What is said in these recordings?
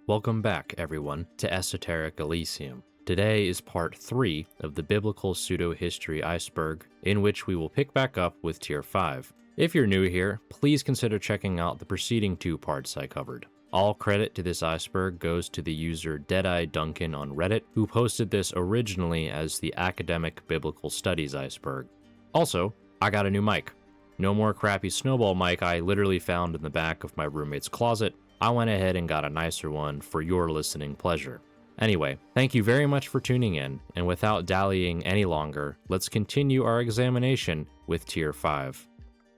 Welcome back, everyone, to Esoteric Elysium. Today is part 3 of the biblical pseudo-history iceberg, in which we will pick back up with Tier 5. If you're new here, please consider checking out the preceding 2 parts I covered. All credit to this iceberg goes to the user Deadeye Duncan on Reddit, who posted this originally as the Academic Biblical Studies iceberg. Also, I got a new mic. No more crappy snowball mic I literally found in the back of my roommate's closet. I went ahead and got a nicer one for your listening pleasure. Anyway, thank you very much for tuning in, and without dallying any longer, let's continue our examination with Tier 5.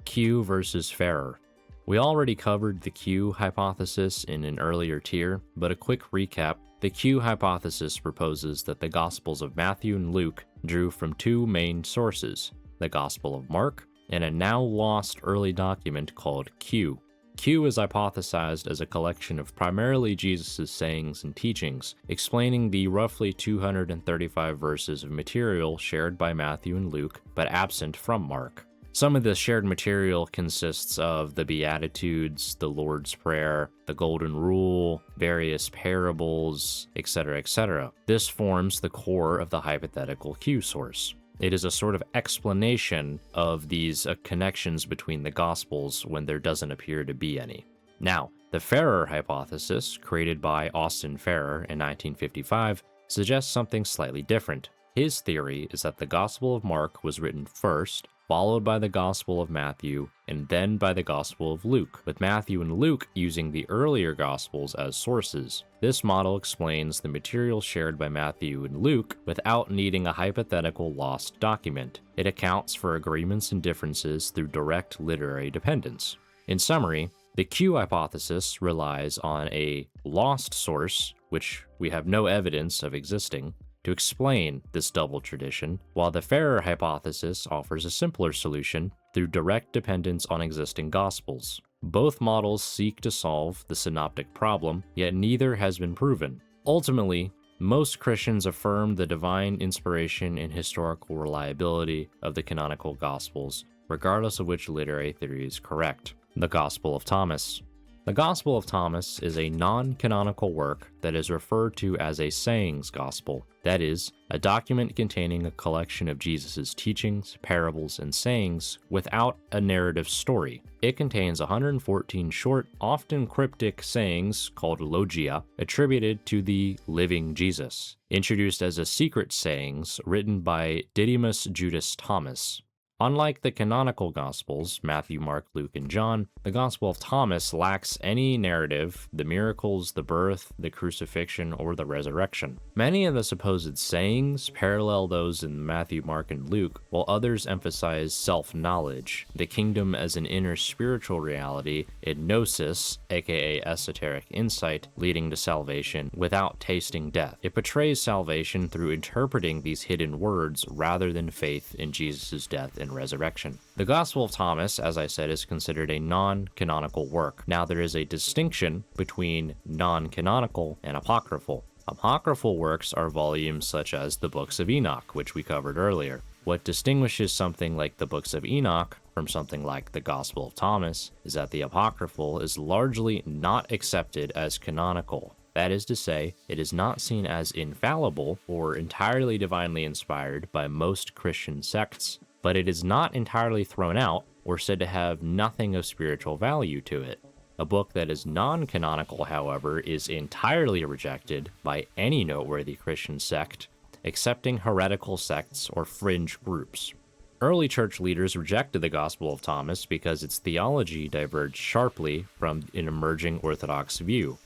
Q versus Ferrer. We already covered the Q hypothesis in an earlier tier, but a quick recap: the Q hypothesis proposes that the Gospels of Matthew and Luke drew from 2 main sources, the Gospel of Mark and a now lost early document called Q. Q is hypothesized as a collection of primarily Jesus' sayings and teachings, explaining the roughly 235 verses of material shared by Matthew and Luke, but absent from Mark. Some of this shared material consists of the Beatitudes, the Lord's Prayer, the Golden Rule, various parables, etc., etc. This forms the core of the hypothetical Q source. It is a sort of explanation of these connections between the Gospels when there doesn't appear to be any. Now, the Ferrer hypothesis, created by Austin Ferrer in 1955, suggests something slightly different. His theory is that the Gospel of Mark was written first, followed by the Gospel of Matthew, and then by the Gospel of Luke, with Matthew and Luke using the earlier Gospels as sources. This model explains the material shared by Matthew and Luke without needing a hypothetical lost document. It accounts for agreements and differences through direct literary dependence. In summary, the Q hypothesis relies on a lost source, which we have no evidence of existing, to explain this double tradition, while the Ferrer hypothesis offers a simpler solution through direct dependence on existing Gospels. Both models seek to solve the synoptic problem, yet neither has been proven. Ultimately, most Christians affirm the divine inspiration and historical reliability of the canonical Gospels, regardless of which literary theory is correct. The Gospel of Thomas. The Gospel of Thomas is a non-canonical work that is referred to as a sayings gospel, that is, a document containing a collection of Jesus' teachings, parables, and sayings without a narrative story. It contains 114 short, often cryptic sayings called logia, attributed to the living Jesus, introduced as a secret sayings written by Didymus Judas Thomas. Unlike the canonical Gospels, Matthew, Mark, Luke, and John, the Gospel of Thomas lacks any narrative, the miracles, the birth, the crucifixion, or the resurrection. Many of the supposed sayings parallel those in Matthew, Mark, and Luke, while others emphasize self-knowledge, the kingdom as an inner spiritual reality, and gnosis, aka esoteric insight, leading to salvation without tasting death. It portrays salvation through interpreting these hidden words rather than faith in Jesus' death and resurrection. The Gospel of Thomas, as I said, is considered a non-canonical work. Now, there is a distinction between non-canonical and apocryphal. Apocryphal works are volumes such as the Books of Enoch, which we covered earlier. What distinguishes something like the Books of Enoch from something like the Gospel of Thomas is that the apocryphal is largely not accepted as canonical. That is to say, it is not seen as infallible or entirely divinely inspired by most Christian sects, but it is not entirely thrown out or said to have nothing of spiritual value to it. A book that is non-canonical, however, is entirely rejected by any noteworthy Christian sect, excepting heretical sects or fringe groups. Early church leaders rejected the Gospel of Thomas because its theology diverged sharply from an emerging Orthodox view.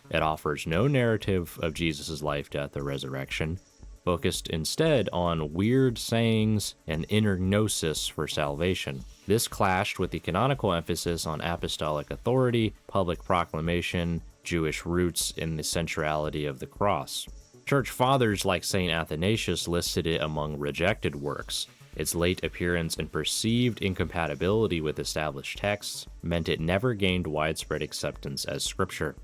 It offers no narrative of Jesus' life, death, or resurrection, focused instead on weird sayings and inner gnosis for salvation. This clashed with the canonical emphasis on apostolic authority, public proclamation, Jewish roots, and the centrality of the cross. Church fathers like St. Athanasius listed it among rejected works. Its late appearance and perceived incompatibility with established texts meant it never gained widespread acceptance as scripture.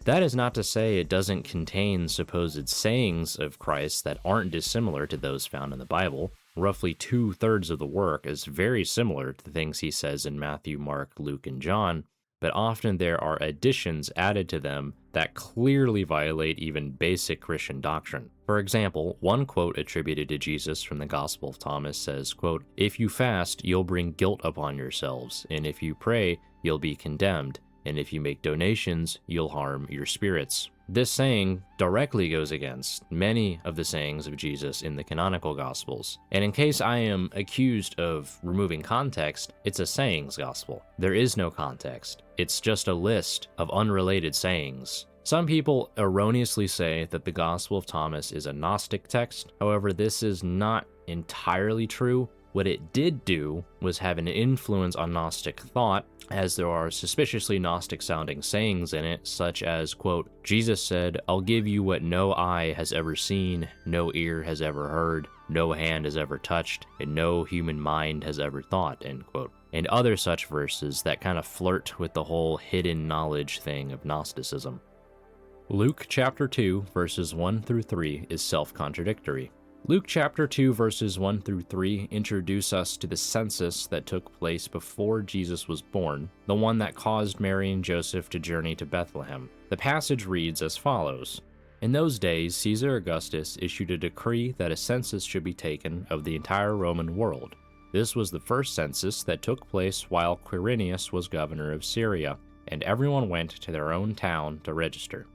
That is not to say it doesn't contain supposed sayings of Christ that aren't dissimilar to those found in the Bible. Roughly 2/3 of the work is very similar to the things he says in Matthew, Mark, Luke, and John, but often there are additions added to them that clearly violate even basic Christian doctrine. For example, one quote attributed to Jesus from the Gospel of Thomas says, quote, "If you fast, you'll bring guilt upon yourselves, and if you pray, you'll be condemned, and if you make donations, you'll harm your spirits." This saying directly goes against many of the sayings of Jesus in the canonical Gospels. And in case I am accused of removing context, it's a sayings gospel. There is no context. It's just a list of unrelated sayings. Some people erroneously say that the Gospel of Thomas is a Gnostic text. However, this is not entirely true. What it did do was have an influence on Gnostic thought, as there are suspiciously Gnostic-sounding sayings in it, such as, quote, "Jesus said, 'I'll give you what no eye has ever seen, no ear has ever heard, no hand has ever touched, and no human mind has ever thought,' end quote." And other such verses that kind of flirt with the whole hidden knowledge thing of Gnosticism. Luke chapter 2, verses 1 through 3 is self-contradictory. Luke chapter 2 verses 1 through 3 introduce us to the census that took place before Jesus was born, the one that caused Mary and Joseph to journey to Bethlehem. The passage reads as follows. "In those days, Caesar Augustus issued a decree that a census should be taken of the entire Roman world. This was the first census that took place while Quirinius was governor of Syria, and everyone went to their own town to register."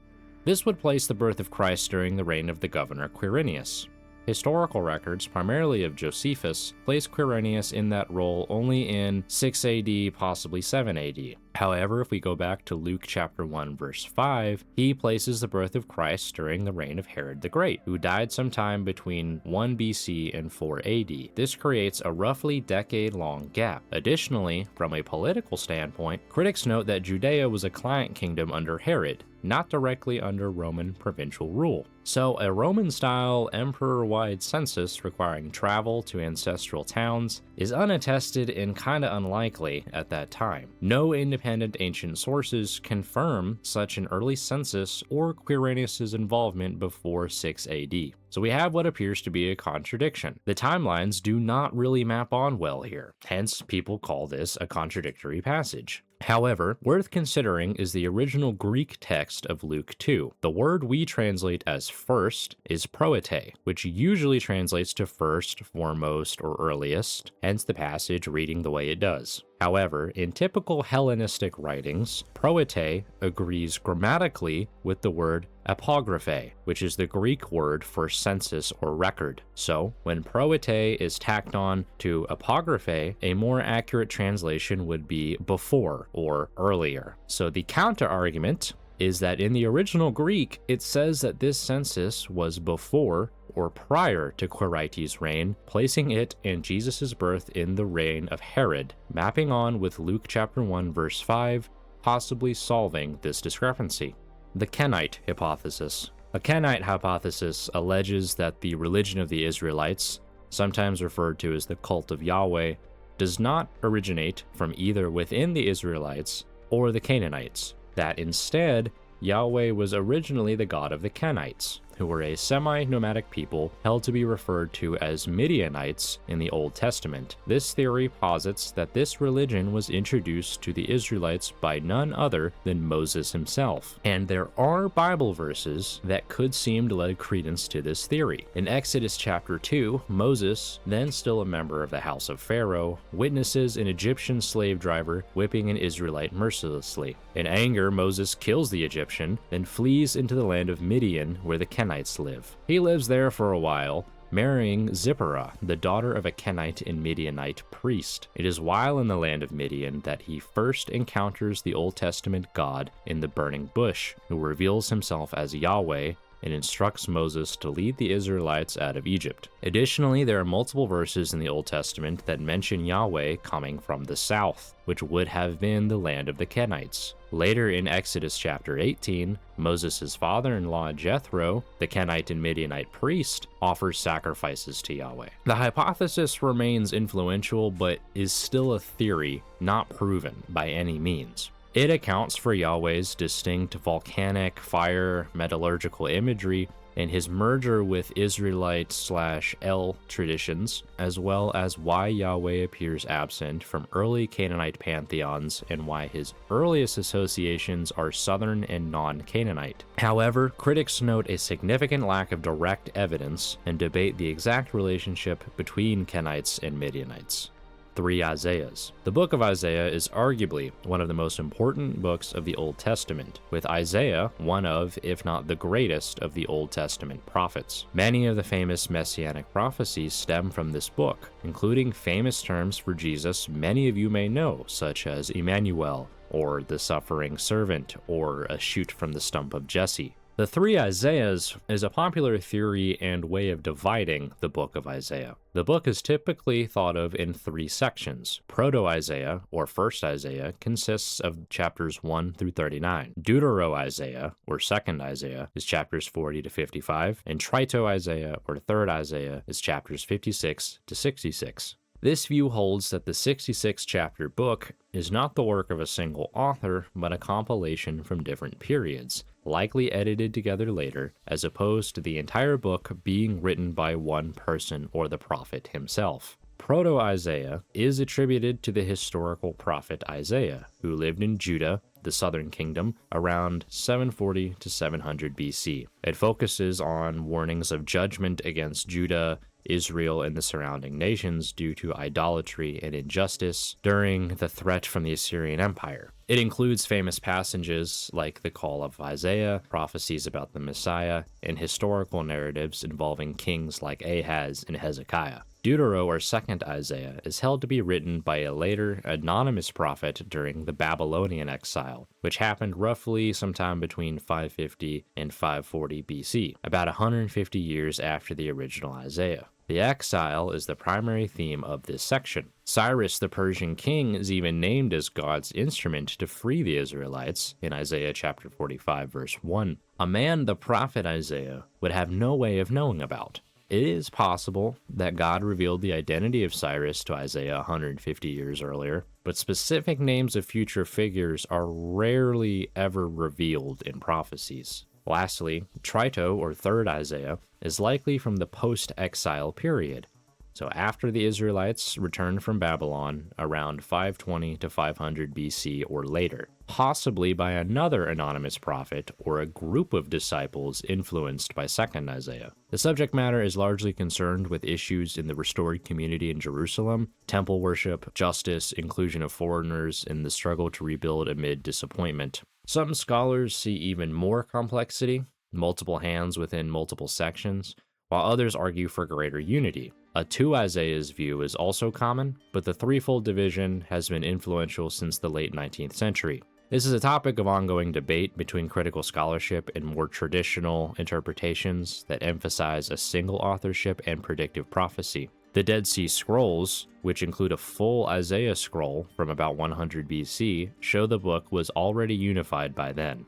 This would place the birth of Christ during the reign of the governor Quirinius. Historical records, primarily of Josephus, place Quirinius in that role only in 6 AD, possibly 7 AD. However, if we go back to Luke chapter 1 verse 5, he places the birth of Christ during the reign of Herod the Great, who died sometime between 1 BC and 4 AD. This creates a roughly decade-long gap. Additionally, from a political standpoint, critics note that Judea was a client kingdom under Herod, not directly under Roman provincial rule. So a Roman-style emperor-wide census requiring travel to ancestral towns is unattested and kinda unlikely at that time. No independent ancient sources confirm such an early census or Quirinius' involvement before 6 AD. So we have what appears to be a contradiction. The timelines do not really map on well here, hence people call this a contradictory passage. However, worth considering is the original Greek text of Luke 2. The word we translate as first is proete, which usually translates to first, foremost, or earliest, hence the passage reading the way it does. However, in typical Hellenistic writings, proete agrees grammatically with the word apographe, which is the Greek word for census or record. So, when proete is tacked on to apographe, a more accurate translation would be before or earlier. So the counter-argument is that in the original Greek, it says that this census was before or prior to Quirites' reign, placing it and Jesus' birth in the reign of Herod, mapping on with Luke chapter 1 verse 5, possibly solving this discrepancy. The Kenite hypothesis. A Kenite hypothesis alleges that the religion of the Israelites, sometimes referred to as the cult of Yahweh, does not originate from either within the Israelites or the Canaanites, that instead, Yahweh was originally the god of the Kenites, who were a semi-nomadic people held to be referred to as Midianites in the Old Testament. This theory posits that this religion was introduced to the Israelites by none other than Moses himself, and there are Bible verses that could seem to lend credence to this theory. In Exodus chapter 2, Moses, then still a member of the house of Pharaoh, witnesses an Egyptian slave driver whipping an Israelite mercilessly. In anger, Moses kills the Egyptian, then flees into the land of Midian, where the Kenites live. He lives there for a while, marrying Zipporah, the daughter of a Kenite and Midianite priest. It is while in the land of Midian that he first encounters the Old Testament God in the burning bush, who reveals himself as Yahweh and instructs Moses to lead the Israelites out of Egypt. Additionally, there are multiple verses in the Old Testament that mention Yahweh coming from the south, which would have been the land of the Kenites. Later in Exodus chapter 18, Moses' father-in-law Jethro, the Kenite and Midianite priest, offers sacrifices to Yahweh. The hypothesis remains influential, but is still a theory, not proven by any means. It accounts for Yahweh's distinct volcanic, fire, metallurgical imagery, and his merger with Israelite/El traditions, as well as why Yahweh appears absent from early Canaanite pantheons and why his earliest associations are southern and non-Canaanite. However, critics note a significant lack of direct evidence and debate the exact relationship between Kenites and Midianites. 3 Isaiahs. The book of Isaiah is arguably one of the most important books of the Old Testament, with Isaiah one of, if not the greatest, of the Old Testament prophets. Many of the famous messianic prophecies stem from this book, including famous terms for Jesus many of you may know, such as Emmanuel, or the suffering servant, or a shoot from the stump of Jesse. The 3 Isaiahs is a popular theory and way of dividing the book of Isaiah. The book is typically thought of in 3 sections. Proto-Isaiah, or First Isaiah, consists of chapters 1 through 39. Deutero-Isaiah, or Second Isaiah, is chapters 40 to 55, and Trito-Isaiah, or Third Isaiah, is chapters 56 to 66. This view holds that the 66-chapter book is not the work of a single author, but a compilation from different periods, likely edited together later, as opposed to the entire book being written by one person or the prophet himself. Proto-Isaiah is attributed to the historical prophet Isaiah, who lived in Judah, the southern kingdom, around 740 to 700 BC. It focuses on warnings of judgment against Judah, Israel, and the surrounding nations due to idolatry and injustice during the threat from the Assyrian Empire. It includes famous passages like the Call of Isaiah, prophecies about the Messiah, and historical narratives involving kings like Ahaz and Hezekiah. Deutero, or Second Isaiah, is held to be written by a later anonymous prophet during the Babylonian exile, which happened roughly sometime between 550 and 540 BC, about 150 years after the original Isaiah. The exile is the primary theme of this section. Cyrus, the Persian king, is even named as God's instrument to free the Israelites in Isaiah chapter 45, verse 1, a man the prophet Isaiah would have no way of knowing about. It is possible that God revealed the identity of Cyrus to Isaiah 150 years earlier, but specific names of future figures are rarely ever revealed in prophecies. Lastly, Trito, or Third Isaiah, is likely from the post-exile period, so after the Israelites returned from Babylon around 520 to 500 BC or later, possibly by another anonymous prophet or a group of disciples influenced by Second Isaiah. The subject matter is largely concerned with issues in the restored community in Jerusalem, temple worship, justice, inclusion of foreigners, and the struggle to rebuild amid disappointment. Some scholars see even more complexity, multiple hands within multiple sections, while others argue for greater unity. A 2 Isaiahs view is also common, but the threefold division has been influential since the late 19th century. This is a topic of ongoing debate between critical scholarship and more traditional interpretations that emphasize a single authorship and predictive prophecy. The Dead Sea Scrolls, which include a full Isaiah scroll from about 100 BC, show the book was already unified by then.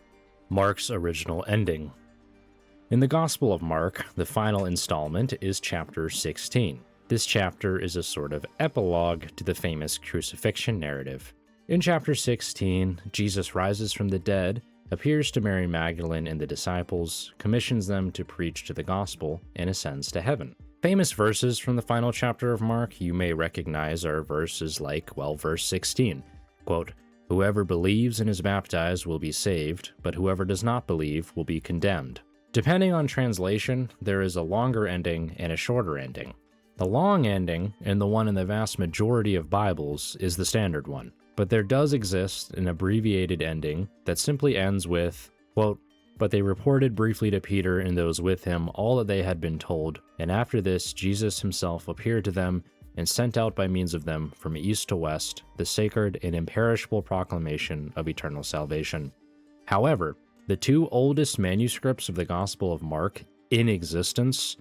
Mark's original ending. In the Gospel of Mark, the final installment is chapter 16. This chapter is a sort of epilogue to the famous crucifixion narrative. In chapter 16, Jesus rises from the dead, appears to Mary Magdalene and the disciples, commissions them to preach to the gospel, and ascends to heaven. Famous verses from the final chapter of Mark you may recognize are verses like, verse 16, quote, "Whoever believes and is baptized will be saved, but whoever does not believe will be condemned." Depending on translation, there is a longer ending and a shorter ending. The long ending, and the one in the vast majority of Bibles, is the standard one. But there does exist an abbreviated ending that simply ends with, quote, "But they reported briefly to Peter and those with him all that they had been told, and after this Jesus himself appeared to them and sent out by means of them from east to west the sacred and imperishable proclamation of eternal salvation." However, the 2 oldest manuscripts of the Gospel of Mark in existence,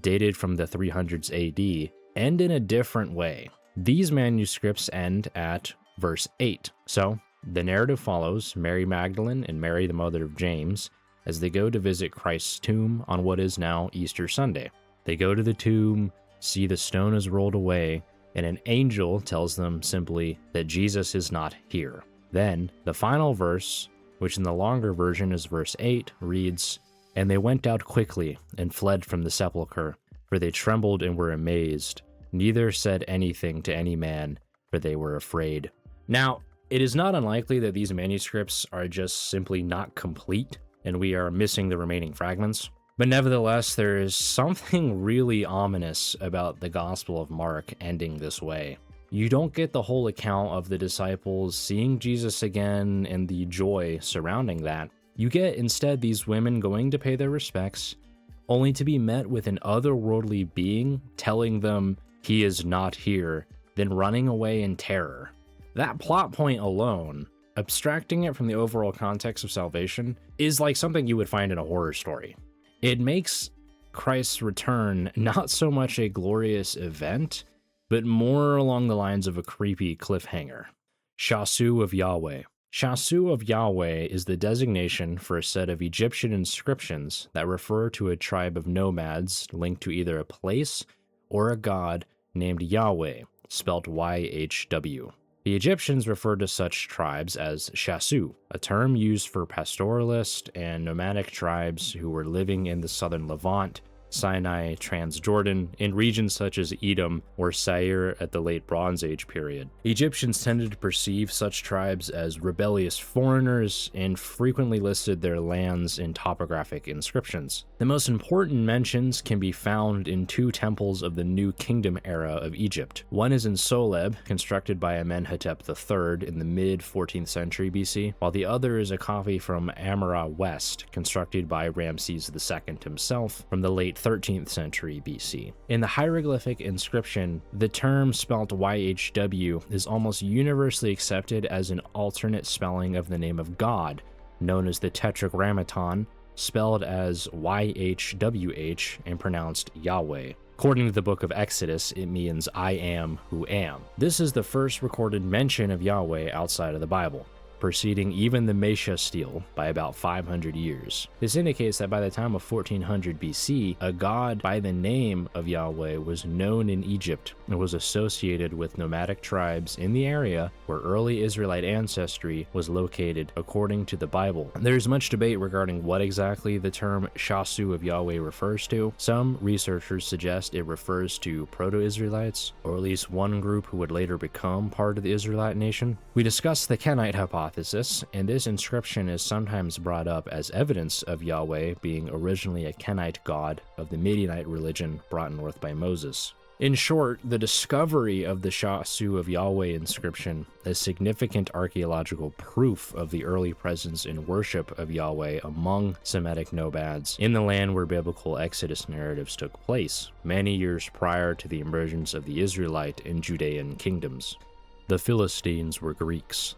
dated from the 300s AD, end in a different way. These manuscripts end at verse 8. So, the narrative follows Mary Magdalene and Mary the mother of James as they go to visit Christ's tomb on what is now Easter Sunday. They go to the tomb, see the stone is rolled away, and an angel tells them simply that Jesus is not here. Then, the final verse, which in the longer version is verse 8, reads, "And they went out quickly and fled from the sepulchre, for they trembled and were amazed, neither said anything to any man, for they were afraid." Now, it is not unlikely that these manuscripts are just simply not complete, and we are missing the remaining fragments. But nevertheless, there is something really ominous about the Gospel of Mark ending this way. You don't get the whole account of the disciples seeing Jesus again and the joy surrounding that. You get instead these women going to pay their respects, only to be met with an otherworldly being telling them he is not here, then running away in terror. That plot point alone, abstracting it from the overall context of salvation, is like something you would find in a horror story. It makes Christ's return not so much a glorious event, but more along the lines of a creepy cliffhanger. Shasu of Yahweh. Shasu of Yahweh is the designation for a set of Egyptian inscriptions that refer to a tribe of nomads linked to either a place or a god named Yahweh, spelt YHW. The Egyptians referred to such tribes as Shasu, a term used for pastoralist and nomadic tribes who were living in the southern Levant, Sinai, Transjordan, in regions such as Edom or Seir at the late Bronze Age period. Egyptians tended to perceive such tribes as rebellious foreigners and frequently listed their lands in topographic inscriptions. The most important mentions can be found in two temples of the New Kingdom era of Egypt. One is in Soleb, constructed by Amenhotep III in the mid-14th century BC, while the other is a copy from Amara West, constructed by Ramses II himself from the late 13th century BC. In the hieroglyphic inscription, the term spelt YHW is almost universally accepted as an alternate spelling of the name of God, known as the Tetragrammaton, spelled as YHWH and pronounced Yahweh. According to the book of Exodus, it means I am who am. This is the first recorded mention of Yahweh outside of the Bible, preceding even the Mesha stele by about 500 years. This indicates that by the time of 1400 BC, a god by the name of Yahweh was known in Egypt and was associated with nomadic tribes in the area where early Israelite ancestry was located according to the Bible. There's much debate regarding what exactly the term Shasu of Yahweh refers to. Some researchers suggest it refers to Proto-Israelites, or at least one group who would later become part of the Israelite nation. We discussed the Kenite hypothesis, and this inscription is sometimes brought up as evidence of Yahweh being originally a Kenite god of the Midianite religion brought north by Moses. In short, the discovery of the Shasu of Yahweh inscription is significant archaeological proof of the early presence and worship of Yahweh among Semitic nomads in the land where biblical Exodus narratives took place, many years prior to the emergence of the Israelite and Judean kingdoms. The Philistines were Greeks.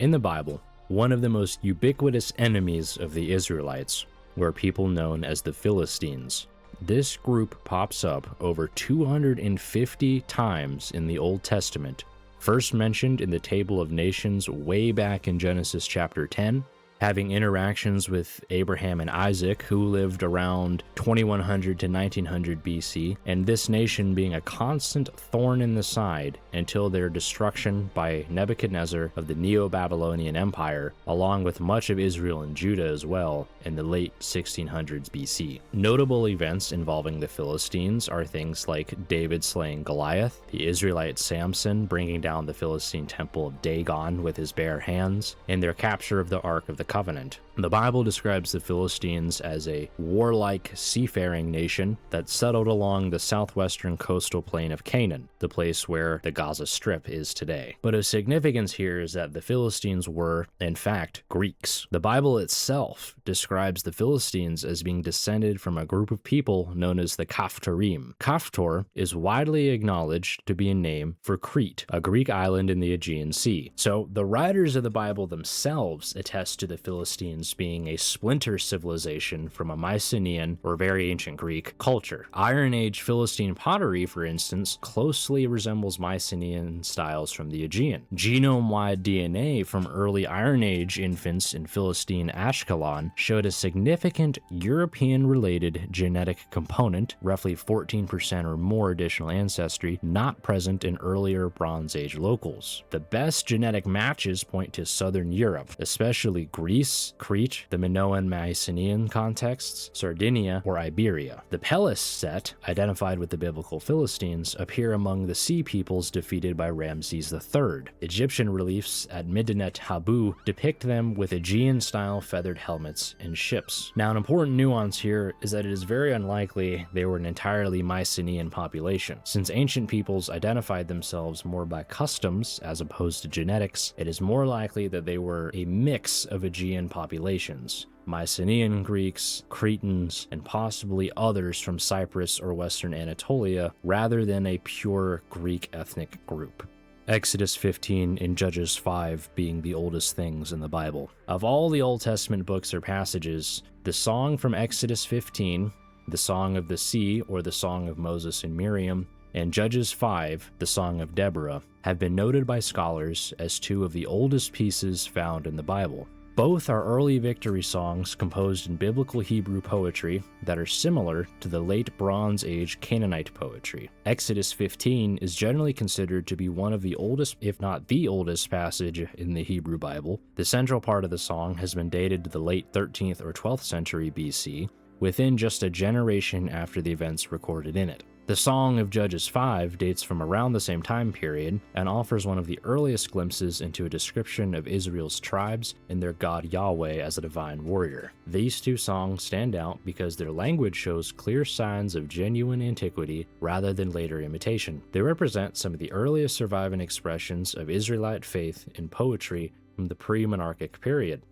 In the Bible, one of the most ubiquitous enemies of the Israelites were people known as the Philistines. This group pops up over 250 times in the Old Testament, first mentioned in the Table of Nations way back in Genesis chapter 10, having interactions with Abraham and Isaac, who lived around 2100 to 1900 BC, and this nation being a constant thorn in the side until their destruction by Nebuchadnezzar of the Neo-Babylonian Empire, along with much of Israel and Judah as well, in the late 1600s BC. Notable events involving the Philistines are things like David slaying Goliath, the Israelite Samson bringing down the Philistine temple of Dagon with his bare hands, and their capture of the Ark of the Covenant. The Bible describes the Philistines as a warlike seafaring nation that settled along the southwestern coastal plain of Canaan, the place where the Gaza Strip is today. But of significance here is that the Philistines were, in fact, Greeks. The Bible itself describes the Philistines as being descended from a group of people known as the Caphtorim. Caphtor is widely acknowledged to be a name for Crete, a Greek island in the Aegean Sea. So the writers of the Bible themselves attest to the Philistines Phoenicians being a splinter civilization from a Mycenaean or very ancient Greek culture. Iron Age Philistine pottery, for instance, closely resembles Mycenaean styles from the Aegean. Genome-wide DNA from early Iron Age infants in Philistine Ashkelon showed a significant European-related genetic component, roughly 14% or more additional ancestry, not present in earlier Bronze Age locals. The best genetic matches point to southern Europe, especially Greece, Crete, the Minoan-Mycenaean contexts, Sardinia, or Iberia. The Pellis set, identified with the biblical Philistines, appear among the sea peoples defeated by Ramses III. Egyptian reliefs at Medinet Habu depict them with Aegean-style feathered helmets and ships. Now, an important nuance here is that it is very unlikely they were an entirely Mycenaean population. Since ancient peoples identified themselves more by customs as opposed to genetics, it is more likely that they were a mix of Aegean populations. Mycenaean Greeks, Cretans, and possibly others from Cyprus or Western Anatolia, rather than a pure Greek ethnic group. Exodus 15 and Judges 5 being the oldest things in the Bible. Of all the Old Testament books or passages, the song from Exodus 15, the Song of the Sea or the Song of Moses and Miriam, and Judges 5, the Song of Deborah, have been noted by scholars as two of the oldest pieces found in the Bible. Both are early victory songs composed in biblical Hebrew poetry that are similar to the late Bronze Age Canaanite poetry. Exodus 15 is generally considered to be one of the oldest, if not the oldest, passage in the Hebrew Bible. The central part of the song has been dated to the late 13th or 12th century BC, within just a generation after the events recorded in it. The Song of Judges 5 dates from around the same time period and offers one of the earliest glimpses into a description of Israel's tribes and their God Yahweh as a divine warrior. These two songs stand out because their language shows clear signs of genuine antiquity rather than later imitation. They represent some of the earliest surviving expressions of Israelite faith in poetry from the pre-monarchic period.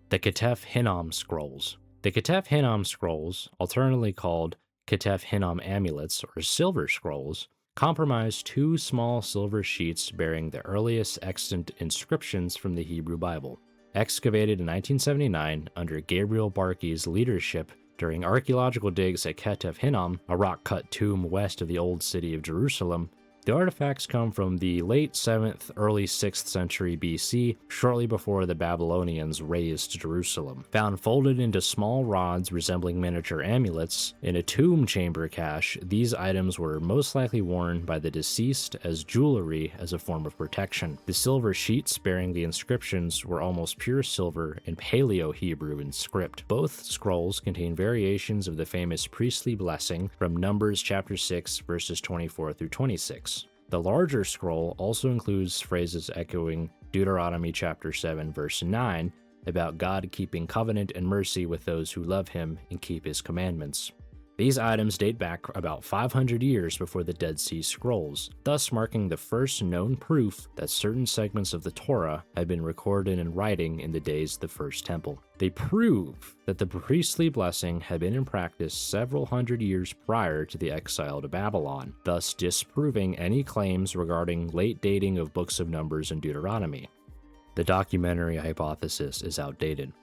The Ketef Hinnom Scrolls. The Ketef Hinnom Scrolls, alternately called Ketef Hinnom amulets, or silver scrolls, comprise two small silver sheets bearing the earliest extant inscriptions from the Hebrew Bible. Excavated in 1979 under Gabriel Barkey's leadership during archaeological digs at Ketef Hinnom, a rock-cut tomb west of the old city of Jerusalem, the artifacts come from the late 7th, early 6th century BC, shortly before the Babylonians razed Jerusalem. Found folded into small rods resembling miniature amulets in a tomb chamber cache, these items were most likely worn by the deceased as jewelry as a form of protection. The silver sheets bearing the inscriptions were almost pure silver and Paleo-Hebrew in script. Both scrolls contain variations of the famous priestly blessing from Numbers chapter 6, verses 24 through 26. The larger scroll also includes phrases echoing Deuteronomy chapter 7 verse 9 about God keeping covenant and mercy with those who love him and keep his commandments. These items date back about 500 years before the Dead Sea Scrolls, thus marking the first known proof that certain segments of the Torah had been recorded in writing in the days of the First Temple. They prove that the priestly blessing had been in practice several hundred years prior to the exile to Babylon, thus disproving any claims regarding late dating of books of Numbers and Deuteronomy. The documentary hypothesis is outdated.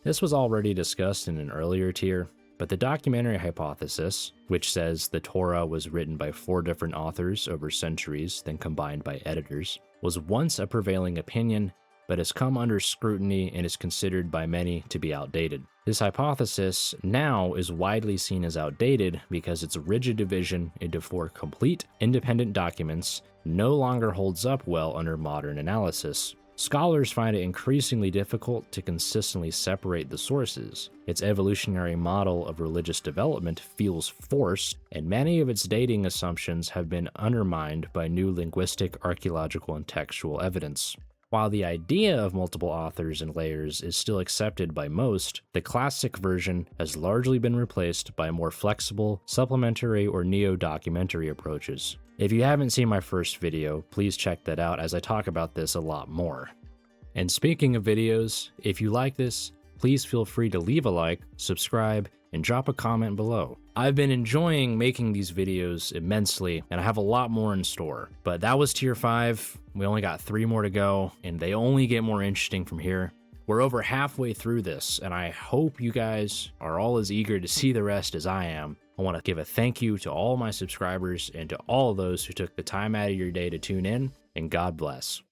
This was already discussed in an earlier tier, but the documentary hypothesis, which says the Torah was written by 4 different authors over centuries, then combined by editors, was once a prevailing opinion, but has come under scrutiny and is considered by many to be outdated. This hypothesis now is widely seen as outdated because its rigid division into 4 complete, independent documents no longer holds up well under modern analysis. Scholars find it increasingly difficult to consistently separate the sources. Its evolutionary model of religious development feels forced, and many of its dating assumptions have been undermined by new linguistic, archaeological, and textual evidence. While the idea of multiple authors and layers is still accepted by most, the classic version has largely been replaced by more flexible, supplementary, or neo-documentary approaches. If you haven't seen my first video, please check that out as I talk about this a lot more. And speaking of videos, if you like this, please feel free to leave a like, subscribe, and drop a comment below. I've been enjoying making these videos immensely, and I have a lot more in store. But that was Tier 5, we only got 3 more to go, and they only get more interesting from here. We're over halfway through this, and I hope you guys are all as eager to see the rest as I am. I want to give a thank you to all my subscribers and to all of those who took the time out of your day to tune in, and God bless.